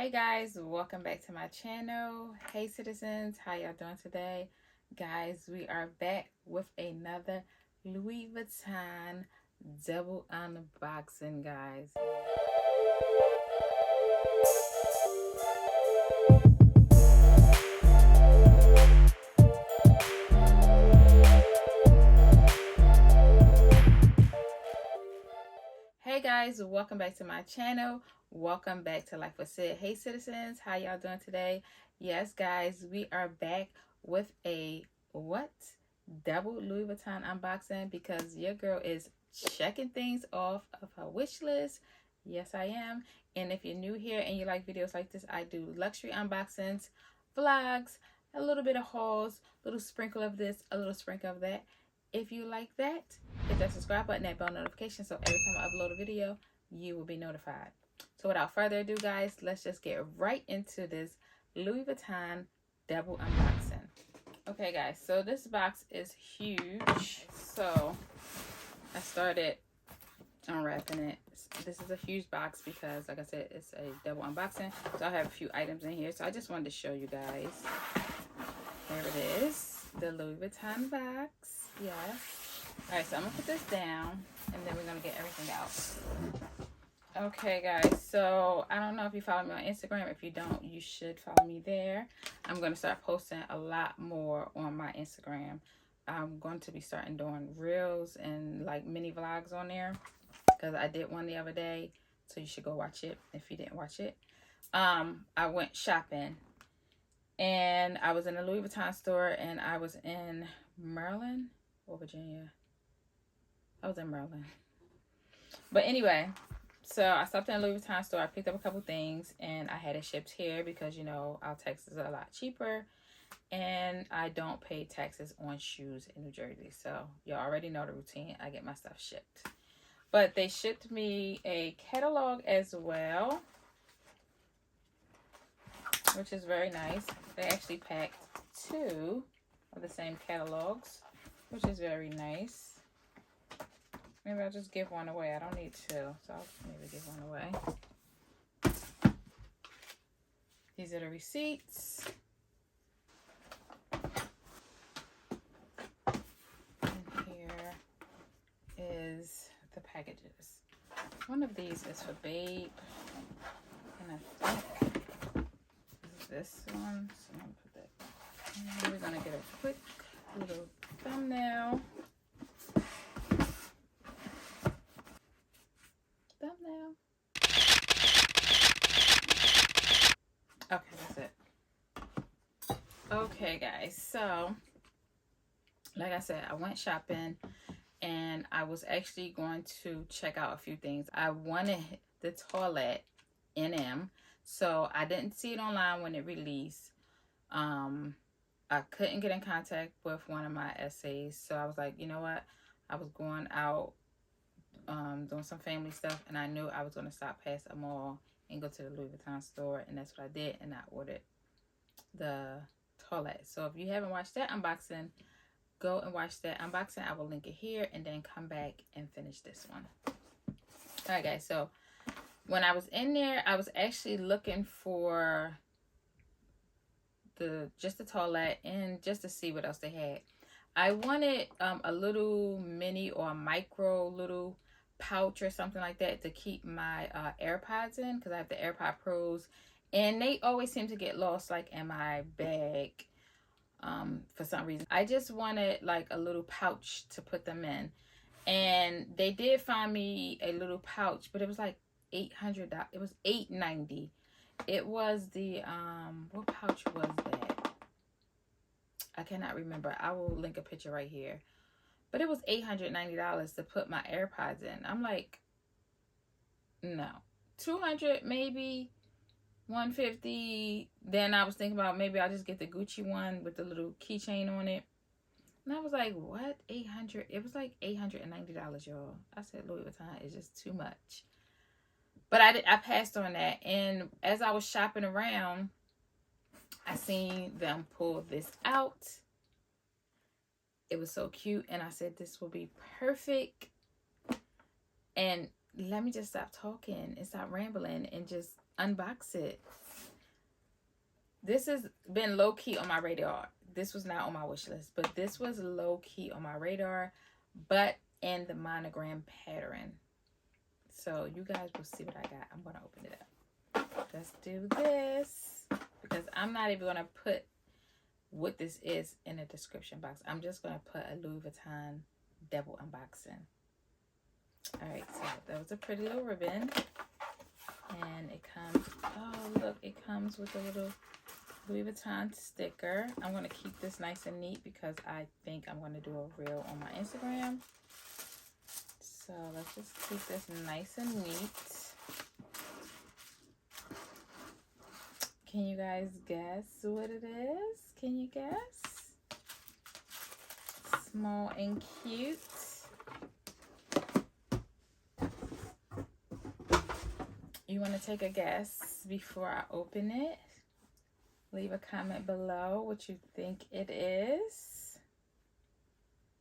Hey guys, welcome back to my channel. Hey citizens, how y'all doing today? Guys, we are back with another Louis Vuitton double unboxing, guys. Hey guys, welcome back to my channel. Welcome back to Life with Sid. Hey citizens, how y'all doing today? Yes guys, we are back with a double Louis Vuitton unboxing because your girl is checking things off of her wish list. Yes I am. And if you're new here and you like videos like this, I do luxury unboxings, vlogs, a little bit of hauls, a little sprinkle of this, a little sprinkle of that. If you like that, hit that subscribe button, that bell notification, so every time I upload a video, you will be notified. So without further ado, guys, let's just get right into this Louis Vuitton double unboxing. Okay, guys, so this box is huge. So I started unwrapping it. This is a huge box because, like I said, it's a double unboxing. So I have a few items in here. So I just wanted to show you guys. Here it is, the Louis Vuitton box. Yes. All right, so I'm gonna put this down and then we're gonna get everything out. Okay guys, so I don't know if you follow me on Instagram. If you don't, you should follow me there. I'm gonna start posting a lot more on my Instagram. I'm going to be starting doing reels and like mini vlogs on there because I did one the other day, so you should go watch it if you didn't watch it. I went shopping and I was in a Louis Vuitton store and I was in Maryland or Virginia. I was in Maryland. But anyway, so I stopped in a Louis Vuitton store. I picked up a couple things and I had it shipped here because, you know, our taxes are a lot cheaper and I don't pay taxes on shoes in New Jersey. So you already know the routine. I get my stuff shipped. But they shipped me a catalog as well, which is very nice. They actually packed 2 of the same catalogs, which is very nice. Maybe I'll just give one away. I don't need 2, so I'll maybe give one away. These are the receipts. And here is the packages. One of these is for Babe, and I think this one. So I'm gonna put that. And we're gonna get a quick little thumbnail. Okay, that's it. Okay, guys. So, like I said, I went shopping and I was actually going to check out a few things. I wanted the toilet NM, so I didn't see it online when it released. I couldn't get in contact with one of my essays, so I was like, you know what? I was going out doing some family stuff, and I knew I was going to stop past a mall and go to the Louis Vuitton store, and that's what I did, and I ordered the toilet. So if you haven't watched that unboxing, go and watch that unboxing. I will link it here, and then come back and finish this one. All right, guys, so when I was in there, I was actually looking for just the toilet and just to see what else they had. I wanted a little mini or micro little pouch or something like that to keep my AirPods in, because I have the AirPod Pros and they always seem to get lost like in my bag for some reason. I just wanted like a little pouch to put them in, and they did find me a little pouch, but it was like $800. It was $890. It was the what pouch was that? I cannot remember. I will link a picture right here. But it was $890 to put my AirPods in. I'm like, no. $200 maybe, $150. Then I was thinking about maybe I'll just get the Gucci one with the little keychain on it. And I was like, what? $800? It was like $890, y'all. I said Louis Vuitton is just too much. But I passed on that. And as I was shopping around, I seen them pull this out. It was so cute. And I said, this will be perfect. And let me just stop talking and stop rambling and just unbox it. This has been low-key on my radar. This was not on my wish list, but this was low-key on my radar, but in the monogram pattern. So you guys will see what I got. I'm going to open it up. Let's do this, because I'm not even going to put what this is in the description box. I'm just going to put a Louis Vuitton Double unboxing. Alright, so that was a pretty little ribbon. And it comes, oh look, it comes with a little Louis Vuitton sticker. I'm going to keep this nice and neat because I think I'm going to do a reel on my Instagram. So let's just keep this nice and neat. Can you guys guess what it is? Can you guess? Small and cute. You want to take a guess before I open it? Leave a comment below what you think it is.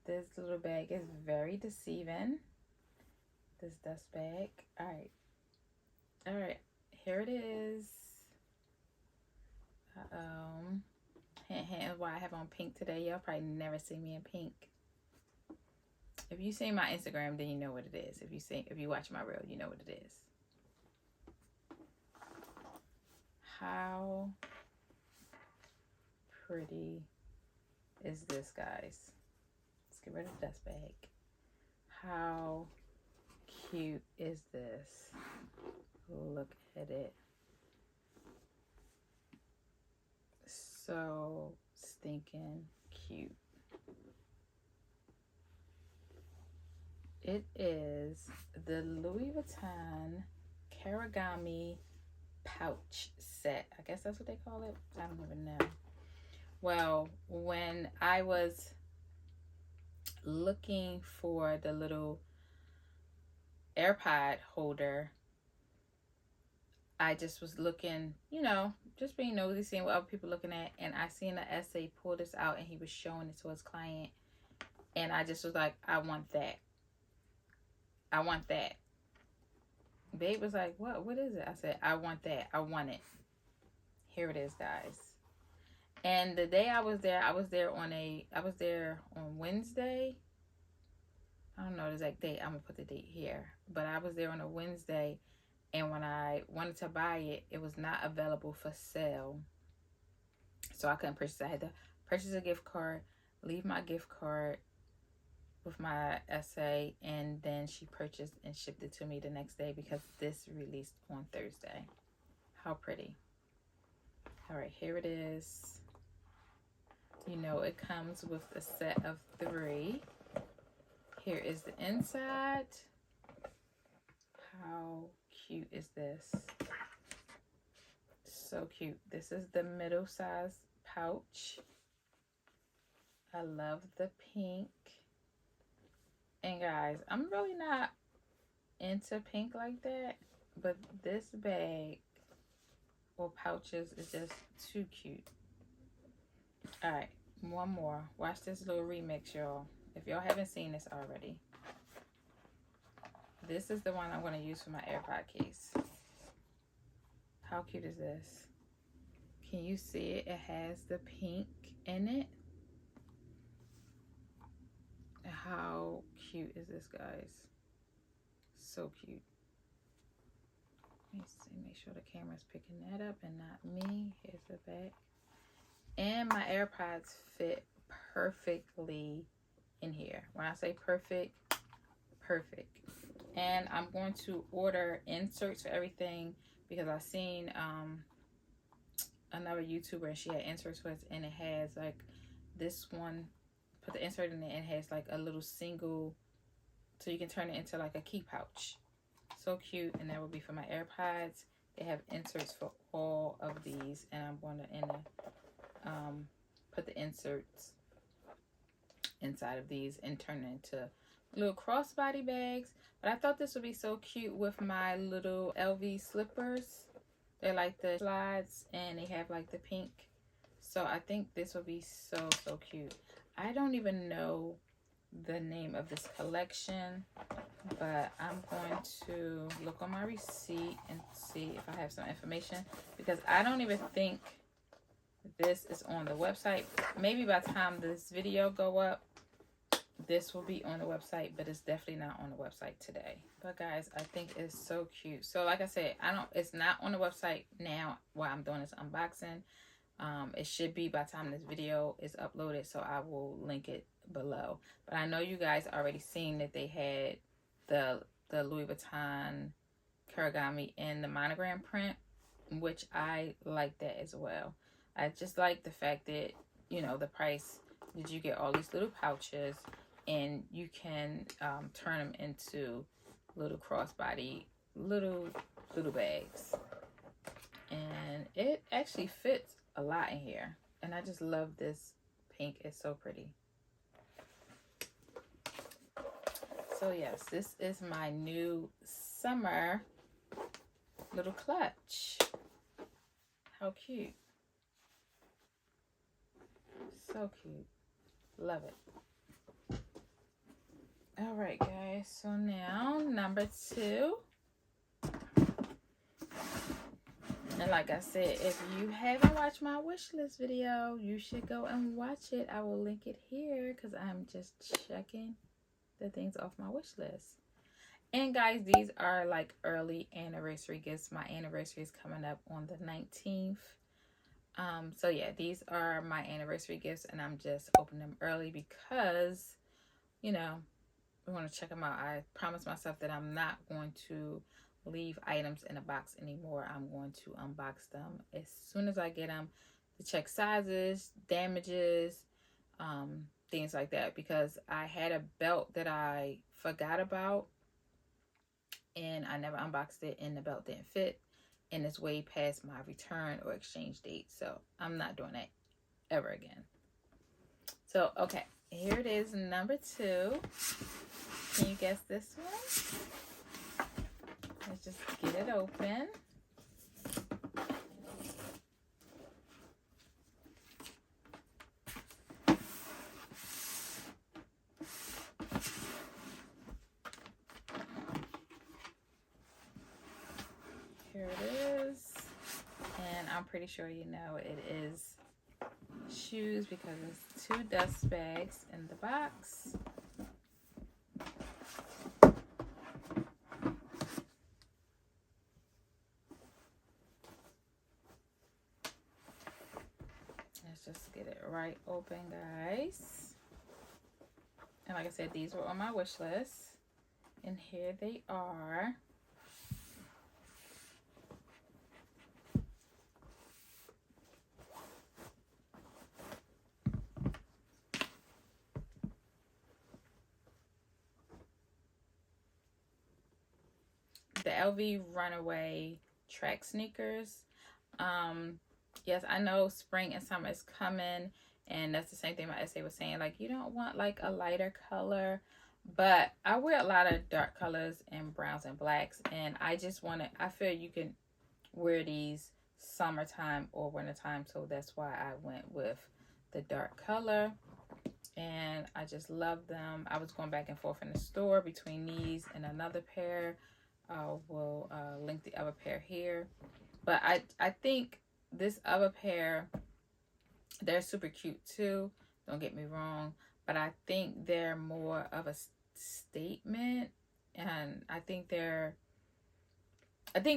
This little bag is very deceiving. This dust bag. Alright. Alright. Here it is. Hint why I have on pink today. Y'all probably never see me in pink. If you see my Instagram, then you know what it is. If you watch my reel, you know what it is. How pretty is this, guys? Let's get rid of the dust bag. How cute is this? Look at it. So stinking cute. It is the Louis Vuitton Karigami pouch set. I guess that's what they call it. I don't even know. Well, when I was looking for the little AirPod holder, I just was looking, you know, just being nosy, seeing what other people looking at, and I seen the essay pull this out and he was showing it to his client, and I just was like, I want that. I want that. Babe was like, what is it? I said, I want that. I want it. Here it is, guys. And the day I was there on Wednesday. I don't know the exact date. I'm gonna put the date here. But I was there on a Wednesday, and when I wanted to buy it, it was not available for sale. So I couldn't purchase it. I had to purchase a gift card, leave my gift card with my essay, and then she purchased and shipped it to me the next day because this released on Thursday. How pretty. All right, here it is. You know, it comes with a set of 3. Here is the inside. How cute is this? So cute. This is the middle size pouch. I love the pink. And guys, I'm really not into pink like that, but this bag or pouches is just too cute. All right, one more. Watch this little remix, y'all. If y'all haven't seen this already. This is the one I'm going to use for my AirPod case. How cute is this? Can you see it? It has the pink in it. How cute is this, guys? So cute. Let me see, make sure the camera's picking that up and not me. Here's the back. And my AirPods fit perfectly in here. When I say perfect, perfect. And I'm going to order inserts for everything because I seen another YouTuber and she had inserts for it, and it has like this one. Put the insert in it and it has like a little single, so you can turn it into like a key pouch. So cute. And that will be for my AirPods. They have inserts for all of these, and I'm going to put the inserts inside of these and turn it into little crossbody bags. But I thought this would be so cute with my little LV slippers. They're like the slides and they have like the pink. So I think this will be so cute. I don't even know the name of this collection, but I'm going to look on my receipt and see if I have some information, because I don't even think this is on the website. Maybe by the time this video go up, this will be on the website, but it's definitely not on the website today. But guys, I think it's so cute. So like I said, it's not on the website now while I'm doing this unboxing. It should be by the time this video is uploaded, so I will link it below. But I know you guys already seen that they had the Louis Vuitton Karigami in the monogram print, which I like that as well. I just like the fact that, you know, the price that you get all these little pouches, and you can turn them into little crossbody, little bags. And it actually fits a lot in here. And I just love this pink. It's so pretty. So yes, this is my new summer little clutch. How cute. So cute. Love it. All right, guys. So now number 2. And like I said, if you haven't watched my wish list video, you should go and watch it. I will link it here because I'm just checking the things off my wish list. And guys, these are like early anniversary gifts. My anniversary is coming up on the 19th. So yeah, these are my anniversary gifts, and I'm just opening them early because, you know, I want to check them out. I promised myself that I'm not going to leave items in a box anymore. I'm going to unbox them as soon as I get them to check sizes, damages, things like that, because I had a belt that I forgot about and I never unboxed it, and the belt didn't fit, and it's way past my return or exchange date, so I'm not doing that ever again. So okay, here it is, number 2. Can you guess this one? Let's just get it open. Here it is. And I'm pretty sure you know it is shoes because it's 2 dust bags in the box. Let's just get it right open, guys. And like I said, these were on my wish list. And here they are. The LV Runaway track sneakers. Yes, I know spring and summer is coming, and that's the same thing my essay was saying. Like, you don't want like a lighter color, but I wear a lot of dark colors and browns and blacks, and I just want to, I feel you can wear these summertime or wintertime, so that's why I went with the dark color. And I just love them. I was going back and forth in the store between these and another pair. We'll link the other pair here. But I think this other pair, they're super cute too. Don't get me wrong. But I think they're more of a statement. And I think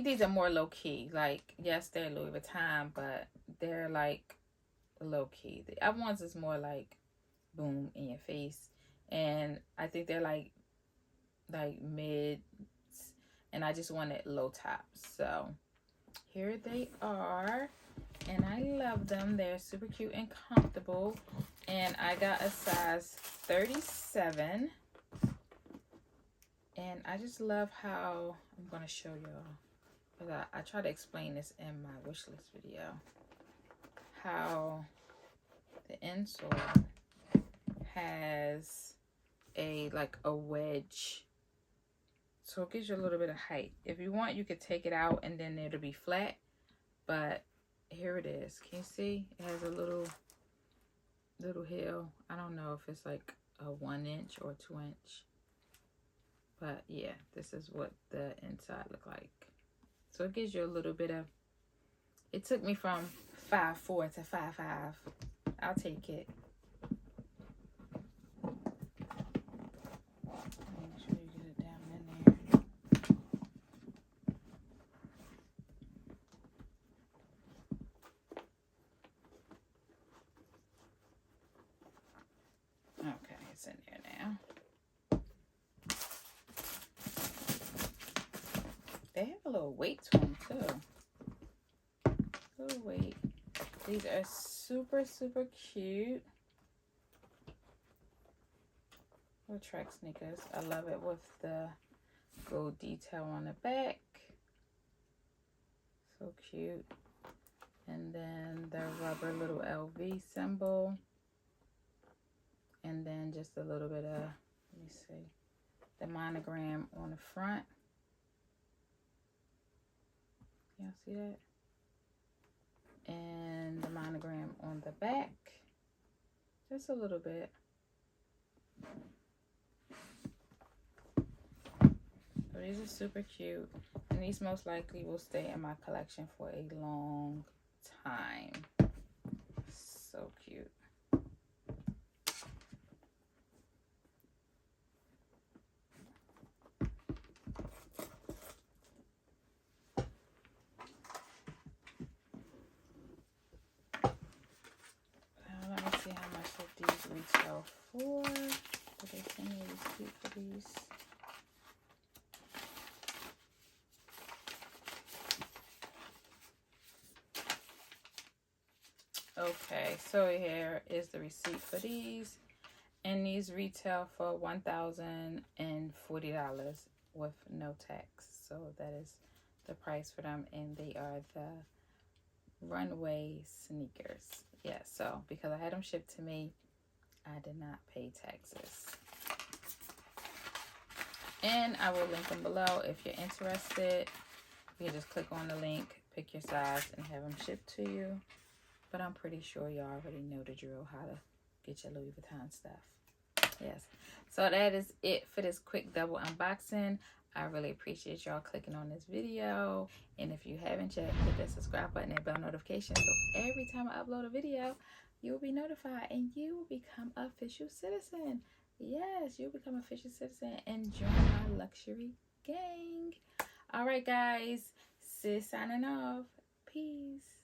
these are more low-key. Like, yes, they're Louis Vuitton, but they're like low-key. The other ones is more like boom in your face. And I think they're like mid, and I just wanted low tops. So here they are, and I love them. They're super cute and comfortable, and I got a size 37, and I just love how, I'm going to show y'all, because I try to explain this in my wish list video, how the insole has a wedge, so it gives you a little bit of height. If you want, you could take it out and then it'll be flat, but here it is. Can you see? It has a little heel. I don't know if it's like a 1 inch or 2 inch, but yeah, this is what the inside look like. So it gives you a little bit of, it took me from 5'4" to 5'5". I'll take it. Make sure you get it down in there. Okay, it's in there now. They have a little weight to them too. A little weight. These are super, super cute. Little track sneakers. I love it with the gold detail on the back. So cute. And then the rubber little LV symbol. And then just a little bit of, let me see, the monogram on the front. Y'all see that? And the monogram on the back. Just a little bit. So these are super cute. And these most likely will stay in my collection for a long time. So cute. Let me see how much of these retail for. Did they send me a receipt for these? Okay, so here is the receipt for these. And these retail for $1,040 with no tax. So that is the price for them. And they are the runway sneakers. Yeah, so because I had them shipped to me, I did not pay taxes. And I will link them below if you're interested. You can just click on the link, pick your size, and have them shipped to you. But I'm pretty sure you already know the drill, how to get your Louis Vuitton stuff. Yes. So that is it for this quick double unboxing. I really appreciate y'all clicking on this video. And if you haven't yet, hit that subscribe button and bell notification. So every time I upload a video, you will be notified and you will become an official citizen. Yes, you'll become an official citizen and join my luxury gang. All right, guys. Sis signing off. Peace.